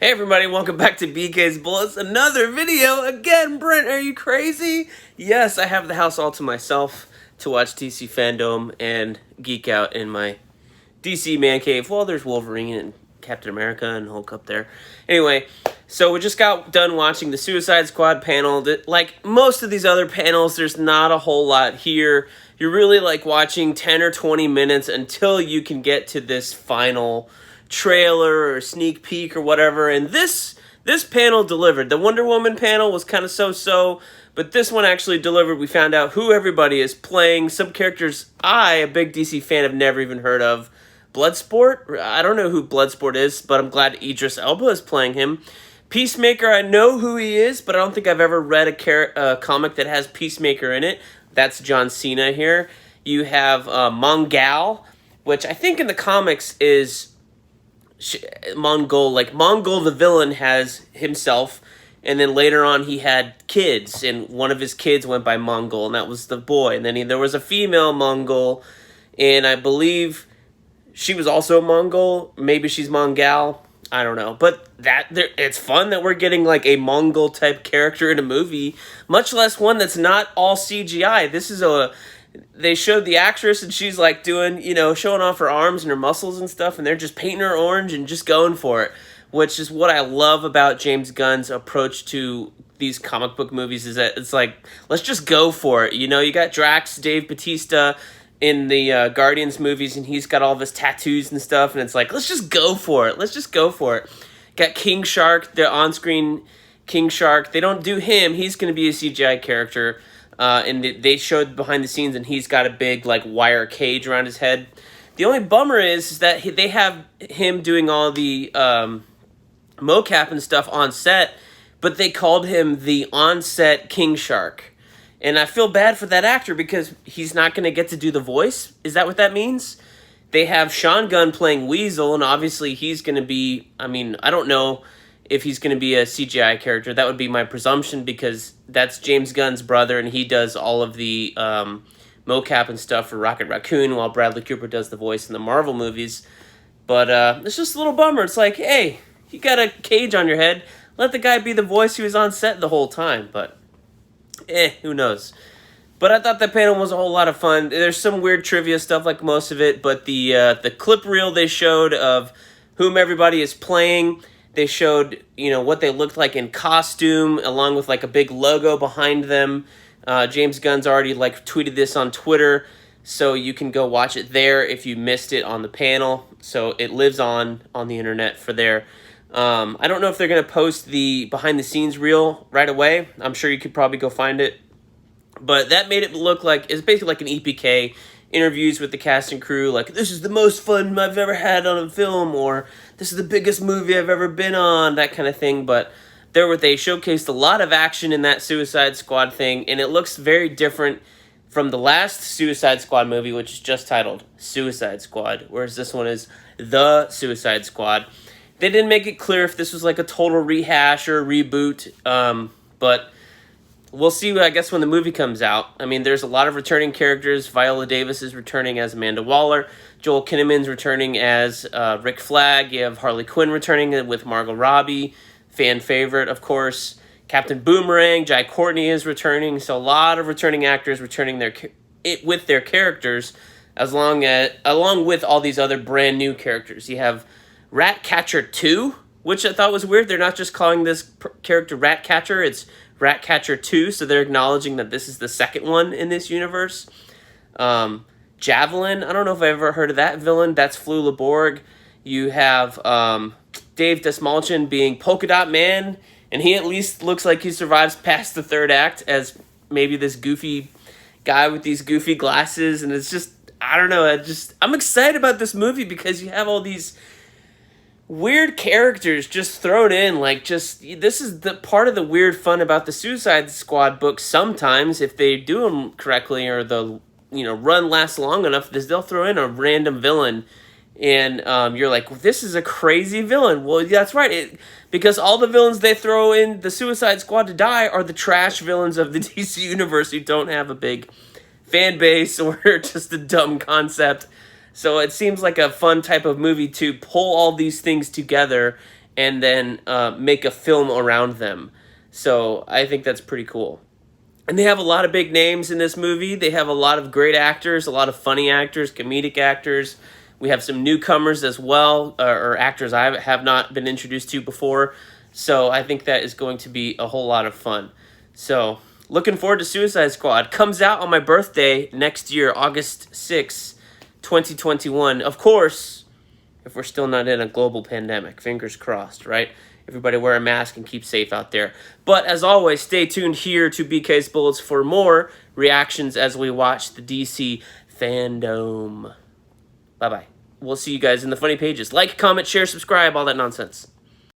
Hey everybody, welcome back to BK's Bullets. Another video. Again, Brent, are you crazy? Yes, I have the house all to myself to watch DC Fandome and geek out in my DC man cave. Well, there's Wolverine and Captain America and Hulk up there. Anyway, so we just got done watching the Suicide Squad panel. Like most of these other panels, there's not a whole lot here. You're really like watching 10 or 20 minutes until you can get to this final trailer or sneak peek or whatever, and this panel delivered. The Wonder Woman panel was kind of so-so, but this one actually delivered. We found out who everybody is playing. Some characters I, a big DC fan, have never even heard of. Bloodsport? I don't know who Bloodsport is, but I'm glad Idris Elba is playing him. Peacemaker, I know who he is, but I don't think I've ever read a comic that has Peacemaker in it. That's John Cena here. You have Mongal, which I think in the comics is Mongol. Like Mongol the villain has himself, and then later on he had kids, and one of his kids went by Mongol, and that was the boy. And then there was a female Mongol, and I believe she was also a Mongol. Maybe she's Mongal. I don't know. But it's fun that we're getting like a Mongol type character in a movie, much less one that's not all CGI. They showed the actress and she's like doing, showing off her arms and her muscles and stuff, and they're just painting her orange and just going for it, which is what I love about James Gunn's approach to these comic book movies, is that it's like, let's just go for it. You got Drax, Dave Bautista in the Guardians movies, and he's got all of his tattoos and stuff, and it's like, let's just go for it. Let's just go for it. Got King Shark, the on-screen King Shark. They don't do him. He's going to be a CGI character. And they showed behind the scenes, and he's got a big like wire cage around his head. The only bummer is that they have him doing all the mocap and stuff on set, but they called him the on-set King Shark. And I feel bad for that actor because he's not going to get to do the voice. Is that what that means? They have Sean Gunn playing Weasel, and obviously he's going to be, I don't know if he's going to be a CGI character. That would be my presumption, because that's James Gunn's brother, and he does all of the mocap and stuff for Rocket Raccoon, while Bradley Cooper does the voice in the Marvel movies. But it's just a little bummer. It's like, hey, you got a cage on your head. Let the guy be the voice. He was on set the whole time. But, who knows. But I thought that panel was a whole lot of fun. There's some weird trivia stuff like most of it, but the clip reel they showed of whom everybody is playing, they showed, what they looked like in costume, along with like a big logo behind them. James Gunn's already like tweeted this on Twitter, so you can go watch it there if you missed it on the panel. So it lives on the internet for there. I don't know if they're going to post the behind the scenes reel right away. I'm sure you could probably go find it. But that made it look like it's basically like an EPK. Interviews with the cast and crew, like, this is the most fun I've ever had on a film, or this is the biggest movie I've ever been on, that kind of thing. But they showcased a lot of action in that Suicide Squad thing, and it looks very different from the last Suicide Squad movie, which is just titled Suicide Squad, whereas this one is The Suicide Squad. They didn't make it clear if this was like a total rehash or a reboot, but we'll see, I guess, when the movie comes out. There's a lot of returning characters. Viola Davis is returning as Amanda Waller. Joel Kinnaman's returning as Rick Flag. You have Harley Quinn returning with Margot Robbie. Fan favorite, of course. Captain Boomerang. Jai Courtney is returning. So a lot of returning actors returning with their characters, along with all these other brand new characters. You have Ratcatcher 2, which I thought was weird. They're not just calling this character Ratcatcher. It's Ratcatcher 2, so they're acknowledging that this is the second one in this universe. Javelin, I don't know if I've ever heard of that villain. That's Flula Borg. You have Dave Desmalchin being Polka Dot Man, and he at least looks like he survives past the third act as maybe this goofy guy with these goofy glasses, and it's just, I don't know, I'm excited about this movie because you have all these weird characters just thrown in, this is the part of the weird fun about the Suicide Squad books. Sometimes, if they do them correctly, or the run lasts long enough, they'll throw in a random villain, and you're like, this is a crazy villain. Well, that's right, because all the villains they throw in the Suicide Squad to die are the trash villains of the DC universe who don't have a big fan base or just a dumb concept. So it seems like a fun type of movie to pull all these things together and then make a film around them. So I think that's pretty cool. And they have a lot of big names in this movie. They have a lot of great actors, a lot of funny actors, comedic actors. We have some newcomers as well, or actors I have not been introduced to before. So I think that is going to be a whole lot of fun. So looking forward to Suicide Squad. Comes out on my birthday next year, August 6th, 2021. Of course, if we're still not in a global pandemic. Fingers crossed, right? Everybody wear a mask and keep safe out there. But as always, stay tuned here to BK's Bullets for more reactions as we watch the DC Fandome. Bye-bye. We'll see you guys in the funny pages. Like, comment, share, subscribe, all that nonsense.